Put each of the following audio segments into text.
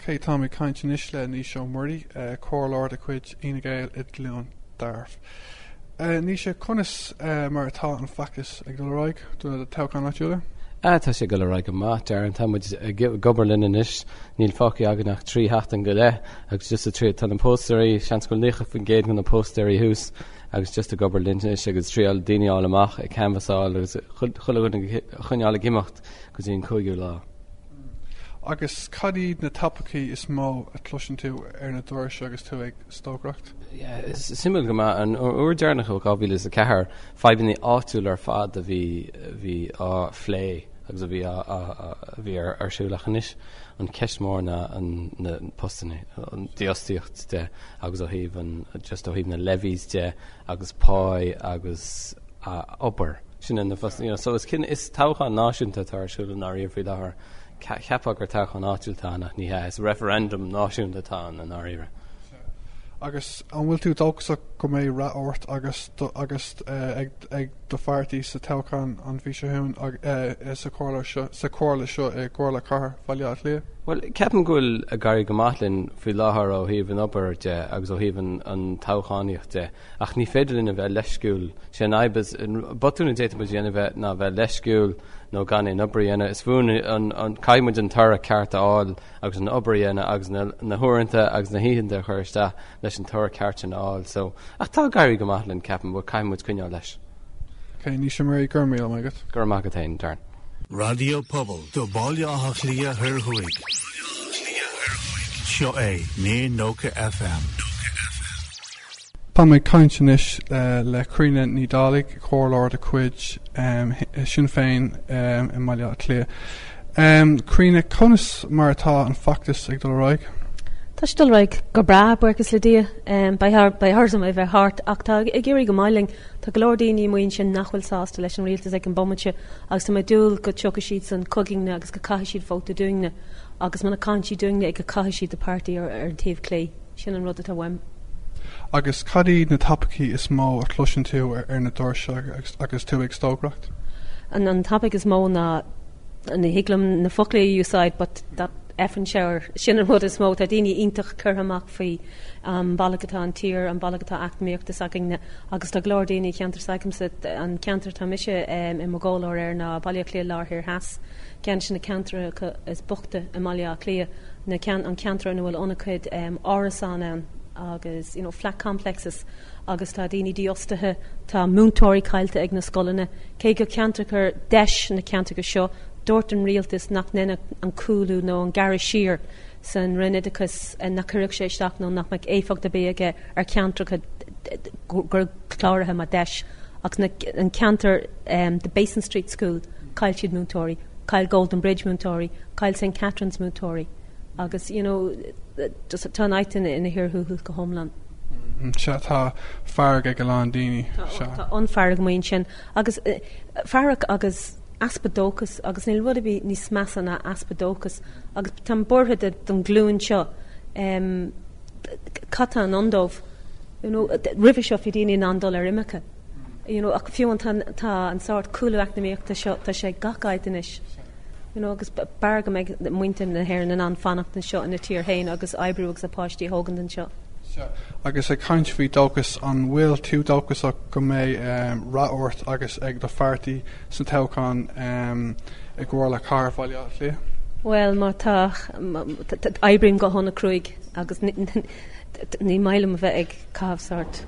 Cé tá mé caint inis le ní seo Muirí, cóir Ard a chuid ina Gael I Cluain Tarbh. Ní sé conas mar atá an facas ag Dhálaigh dúna Toghcháin Áitiúla? Tá sé go le raig go maith ar an táid gobarlinn inis níl fáci aganach trí heachtain go le agus just a trí tan an pósterí seans go lícha fan géad gan na pósterí hús agus just a gobarlinn inis agus tríal daine áil amach ag canvasáil agus chuneála gimacht go dtíon cúigiú lá. Agus cadíd na tapaí is mó a tluisian tú ar na dúiris agus tú ag stógracht? Is simú go an uair dearnach ó gábhíil is a cethir feibhíní áitiúil ar fad a bhí á phlé agus a bhí ar siúlach inis an ceismór na postanna an diostíocht de agus ó híomh just ó híomh na levies de agus páid agus opair sin na postanna so is Toghcháin náisiúnta tar siúla náíar fao láthair ceappa gur Toghcháin áitiúiltá nach ní is referendum náisiúntatá an áíre. Agus an bhfuil tú dóchasach go mé ráort agus ag do feartaí sa Toghcháin an bhí se hún sa cóirle seo ag cóirle cathair Bhaile lia? Well, ceapan gúil a garí go maithlinn fao láthair ó híomh an opair de agus ó híomh an Toghchánaíocht de ach ní féidirlinn a bheith leisciúil sé naibas botúna déta bu dhéana bheith ná bheith leisciúil nó gan in obair is bhún an caiimid an tar a cearta áil agus an obair agus na thuairinta agus na híhananta chuiriste leis an tar ceart an áil so ach tá gairí go maithlinn ceapan bud caiimid cuineáil leis. Cé ní sem marí gurmaíil maigad? Gur mágad hain tarn. Radio Pobl do Baile átha Cliath thir chuig. Seo é ní nócha FM. Tá mé caint inis le Críona ní Dhálaigh cóir Ard a chuid Sinn Féin I Baile lia. Críona conas mar atá an factas ag Dhálaigh? Tá sé Dhálaigh go bra buchas le dia ba thsam a bheith hart ach tá ag géirí go mailing tá go leor daoine muoin sin nachhfuil sásta leis an rialtas ag an bommate agus tá mé dúil go teocha siad san cogingna agus go caiithí siad fóta dúingna agus mana cantí dúingna ag go caiithí siad a pártaí ar an taobh clé sin an rud atá bhaim. Agus cadíd na tapaí is mó a tluisian tú ar na dúiris agus tú ag stógracht? An tapig is mó na higlam na foclaí úsáid but that effin seir sin an rud is mó tá daoine iontach curthamach faoi bailachatá an tír an bailachatá actmaíochtas agingna agus tá glór daoine ceantar saicimsa an ceantar tá mise I mogólar ar na Baile Clia láthir heas cean sin na ceantar is buchta I Baile Clia na an ceantar an bhfuil ionachcuid árasán ann agus flat complexes agus tá daoine diostathe tá múntóirí caiilte ag na scolanna cé go ceantar chur deis na ceantar go seo dúirt an rialtas nach nena an cúlú nó an gar siar san rinidicus na cuireach sé isteach nó nach meid éfach de béige ar ceantar gur chláirithe a deis agus an ceantar the Basin Street School cail siad múntóirí cail Golden Bridge múntóirí cail St. Catherine's múntóirí agus just tá aitain ina hiorthúil go homlan. Se tá fearg ag go lán daoine tá anfearg muoin sin agus fearg agus aspadóchas agus níl bhd bhí níos measa na aspadóchas agus tá borthe don glúin seo catá an andómh rih seo fi daoine an andal ar imimecha ach fiúan tá an sáirt coolúachnaíochta seo tá sé gachaid inis agus barga meid muinte na hhéir an an fannacht na seo na tír hain agus ebrú agus a páistí hógan den seo. Agus ag caint fhí dóchas an bhfuil tú dóchas go mé ráort agus ag do feartaí san Toghcháin ag gcóirle cathair Bhaile lia? Well má tá ebrím go honna cruig agus ní mailim a bheith ag cabhsart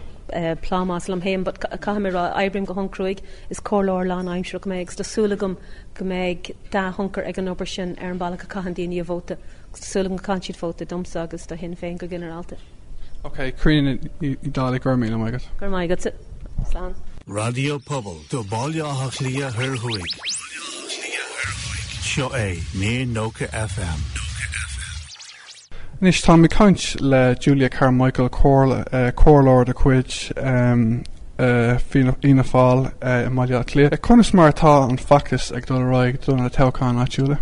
plámás am héim, but caimrá ebrím go hon cruig is cóirleir lán aimsre go méid tásúlagam go méid dá honcar ag an obair sin ar an bailach a caihan daoine a bhóta gus tásúlagam cantíad fóta domsa agus do hin féin go generalta. Ok, Críona ní Dhálaigh gurmaíil maigad. Gur maigad sa slán. Radio Pobl do Baile átha Cliath thir chuig. Seo é ní nócha FM. Nis tá mé caint le Julia Carmichael cóir Ard a chuid Fianna fáil I Baile Clia. Conas mar atá an factas ag Dhálaigh dúna Toghcháin Áitiúla?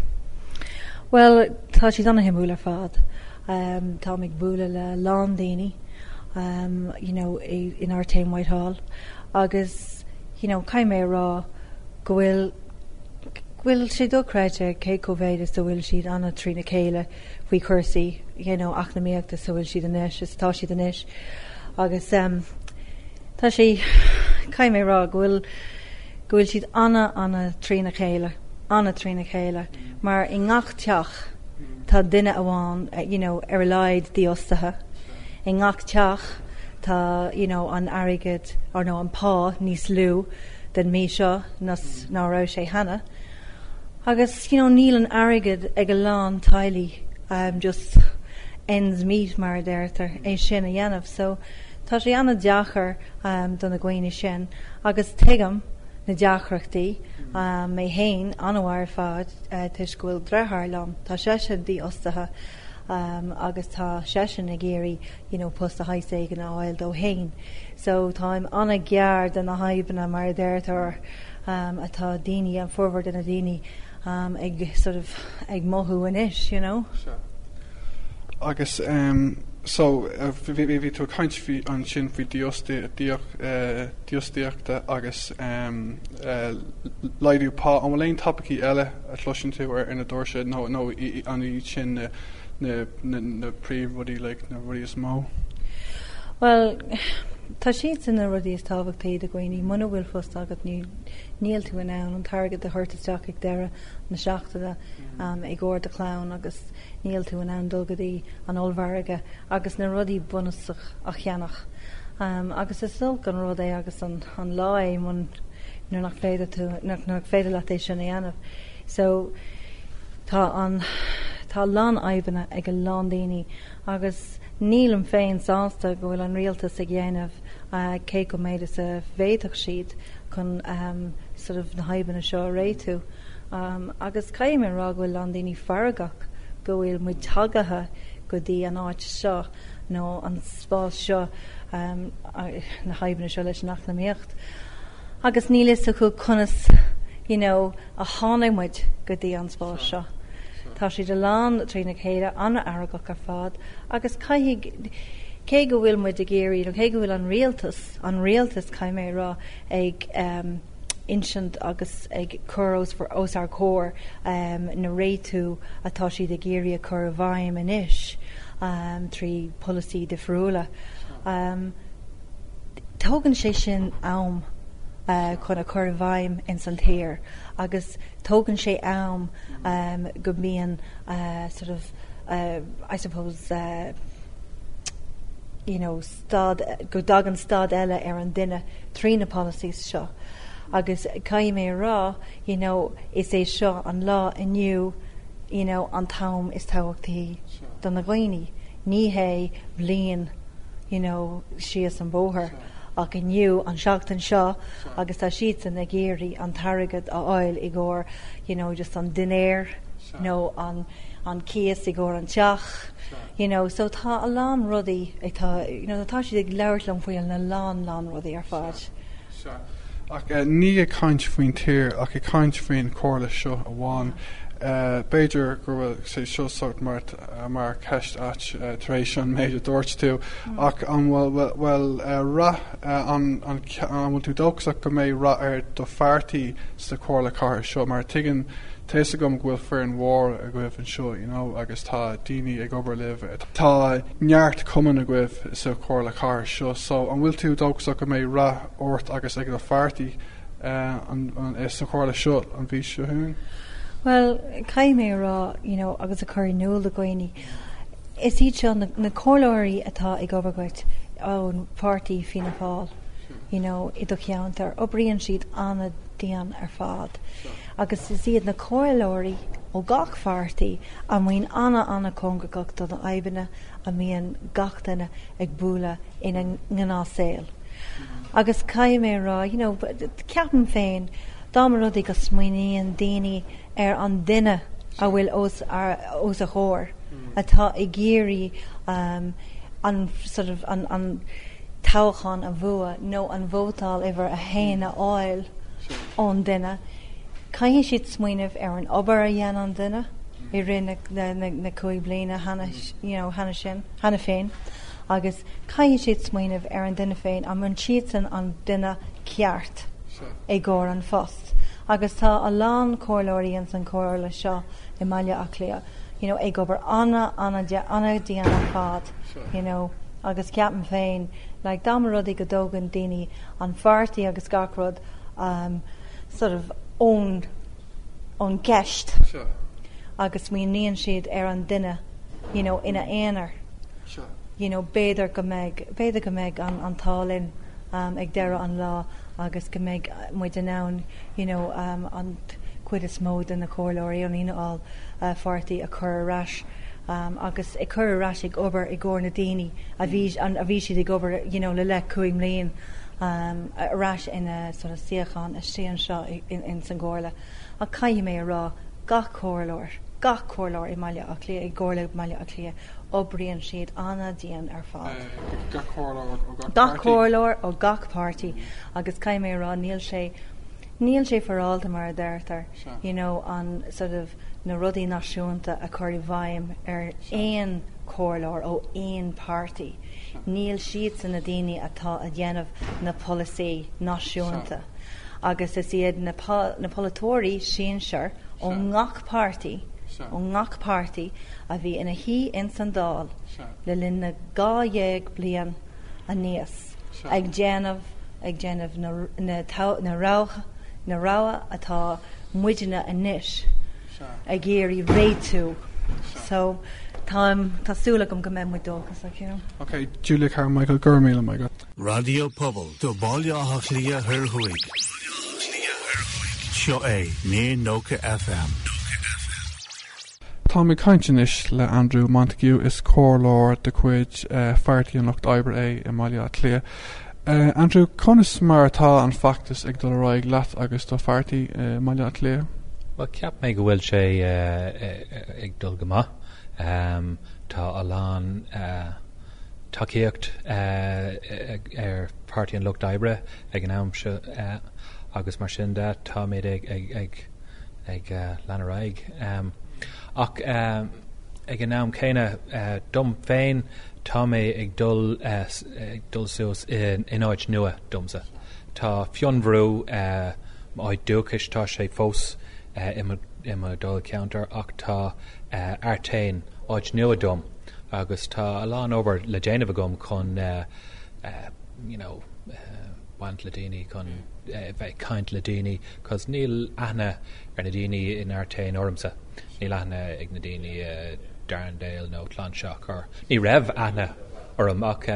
Well, tá si donna himúla fad. Tá mig búla le lán daoine in our team Whitehall agus caiim mé rá go bhfuil Will she do credit Keiko Vedas so will she Anna Trina Kayla we cursi ach na miachta so will she the nish tá she the nish agus tá she caiime rá will she Anna Trina Kayla mar in ngach teach tá duine amháin ar leid díostathe in ngach teach tá an airgid ar nó an pá níos lú den mí seo ná rá sé hannah agus níl an airgid ag go lán tailí just ends meet mar d'irtar é sin a dhéanamh so tá sé anna deachar don na gcuine sin agus tuigim na deachrachtaí mé héin anmhair fad tuis go bhfuil dreithharlam tá sesin díostathe agus tá sesin na géirí post a haise an áil dó héin so táim anna geard an na haimhna mar d'irtar atá daoine an forward in a daoine ag mothú in ish, Sure. Agus, so, vi tú kaint an sin fi diosdiachta agus leidú pá an bhfuil topicí eile a tlusin tú ar ina dúirse nó an í sin na príomh-rudí na rudí is mó? Well, tá siad in na rudí is tábhachtaí a gcuoine Munna bhfuil fust agat níl tú in ann an targad de chuirteteach ag deire na seachtada ag gcóir de Cluain agus níl tú in ann dulgadaí an olmharige agus na rudí bunasach a cheannach agus is sul gan rud é agus an lá mun nach féidir le é sin dhéanamh so tá lán aibhne ag an lán daoine agus níl an féin sásta go bhfuil an rialtas ag dhéanamh cé go méid is a bhéadach siad chun na haimhna seo réitú agus caiim rá bhfuil an daoine faragach go bhfuil muid tagathe go dtí an áit seo nó an spás seo na haimhna seo leis nach na míocht agus níl is acu conas a tháinig go dtí an spás seo tá si de lán trína chéile anna airgach ar fad agus cé go bhfuil muid a géirí cé go bhfuil an rialtas caiimé rá ag insint agus ag churós for os ar cór na réitú atá si de géirí a chur bhaim in ish trí policy de friúla tógann sé sin am chun a chur bhaim in Santéir agus tógann sé am go bíon I suppose go dagan stad eile ar an duine trína policies seo agus caiimé rá is é seo an lá inniu an tam is táhachtaí don na ghaoine ní hé blian sios an bóthir ach inniu an seachtain seo agus tá siad san na géirí an targad a áil i gcóir just an dinéir nó an cías i gcóir an teach so tá a lán rudaí tá siad ag leirlam faoil na lán rudaí ar fáid. Ach ní a caint faoin tír ach i caint faoin cóirla seo a bháin Beidir gur bhfuil sé seo sort mar ceist taréis an méid a dúirt tú ach an bhfuil ra an bhfuil tú dógach go méid ra ar do fearrtaí sa cóirla car seo mar tuigeann téise gom bhfuil fear an mhór a gcuibh an seo agus tá daoine ag obair libh tá neart cuman a gcuibh sa cóirla car seo so an bhfuil tú dógach go méid ra ort agus ag do fearrtaí sa cóirla seo an bhí seo hún. Well, caiimé rá agus a chuir nuail a gcuoine is iad seo na cóileoirí atá ag obairgait ón pártaí Fianna Fáil i do cheannt ar oibríonn siad anna daon ar fad agus is iad na cóileoirí ó gach pártaí a mhaoin anna congregach don na aibhne a mííon gachtainna ag búla ina ngnásil agus caiimé rá ceapan féin dámar rudaí go smaoiníonn daoine ar an duine a bhfuil os a chóir atá i géirí an toghcháin a bhua nó an bhótáil idir a héana áil ón duine caiithí siad smaoinemh ar an obair a dhéana an duine i rinne na cúig bliana hana féin agus caiithí siad smaoinemh ar an duine féin a mun siad san an duine ceart ag gcóir an fost agus tá a lán cóirlóirí an san Comhairle seo I Baile a Cliath. You know, ag obair anna díana fad, you know, agus ceapan féin, like dám rudí go dógan daoine an fartaí agus gacrod sort of own gceist. Sure. Agus mi níon siad an duine, you know, ina éanair. Sure. You know, béidir go méid an tálinn ag deire an lá agus go méid muid an nán, you know, an cuid is mód in na cóirlóirí an ina fartaí a chur ras. Agus I chur ras ag obair I gcóir na daoine a bhí siad ag obair, you know, le cuaim líon a ras in a sort of siachan a stéan seo in san Comhairle. A caiim mé a rá gach cóirlóir I Baile a Cliath, I gcóirle Baile a Cliath, obrion siad anna díon ar fád. Gach cóirlóir ó gach party, agus caiim mé rá níl sé forálta mar a d'irtar, you know, an sort of na rudaí náisiúnta a chuir bhaim ar éon cóirlóir ó éon party. Níl siad san na daoine atá a dhéanamh na policy náisiúnta. Agus is iad na polatóirí sin seir ó ngach party a bhí ina hí in san dál le linn na 2 bliain a níos ag déanamh na ráha atá muideanna inis ag géirí réitú. So tásúla go mé mu dóchas, you know. Okay, Julia Carmichael, Gurmíle my God. Radio Pobble, do Baile a Cliath Hirhuig. Seo é, ní Nócha FM. Tá mé caintenis le Andrew Montague is cóirlóir de cuid fartaí an Locht Oibre I Baile a Cliath. Andrew, conas mar atá an factus ag dul roiig leat agus do fartaí Baile a Cliath? Well, ceap mé go bhfuil sé ag dul go maith. Tá a lán takeíocht ar fartaí an Locht Oibre ag an aimse agus mar sin de tá méid ag leanaraig. Ach ag an am céine dom féin tá mé ag dul suas in áid nua domsa. Tá Fionnbhrú áid dúchas tá sé fós imime dul counter ach tá Ard Aidhin áid nua dom agus tá a lán obair le déanamh gom chun you know want le daoine chun bheith caint le daoine cos níl aithne ar na daoine in Ard Aidhin ormsa. Ní aithne ag na daoine Darndale nó Clonseach or ní raibh aithne orm ach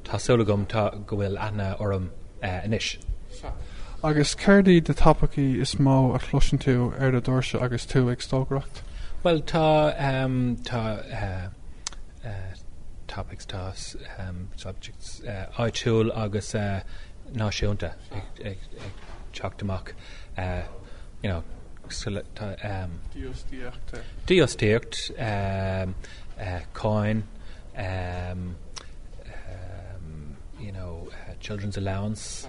tásúla gom tá go bhfuil aithne orm inis. Agus céirdaí de tapaí is mó a chluisean tú ar a dúirse agus tú ag stógracht? Well, tá topics tá subjects Áitiúla agus náisiúnta ag teachtamach, you know, díostíocht, coin, you know, children's allowance,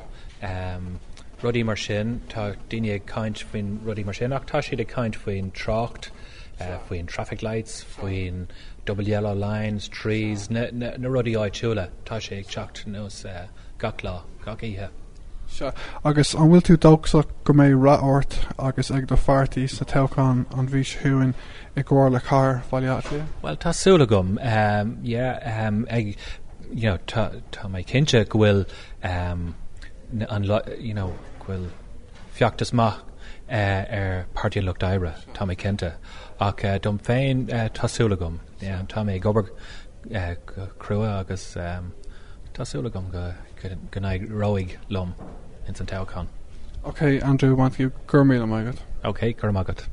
rudí mar sin, tá daoine ag caint faoin rudí mar sin ach tá siad ag caint faoin trácht, faoin traffic lights, faoin double yellow lines, trees, na rudí Áitiúla tá sé ag teacht nos gach lá, gach ihe. Sure. Agus an bhfuil tú dógach go mé ráort agus ag do fartaí sa Toghcháin an bhís thuúin I gcóir le car Baile a Cliath? Well, tásúla gom, ag, you know, tá mé cinse go bhfuil you know, bhfuil feachtas maith ar party Locht Oibre, tá mé cinnte ach dom féin tásúla gom, tá mé gobar crua agus tásúla gom go naig roig lom in san Toghcháin. Okay, Andrew, want you Gurmíle my God. Okay, Gurmagat.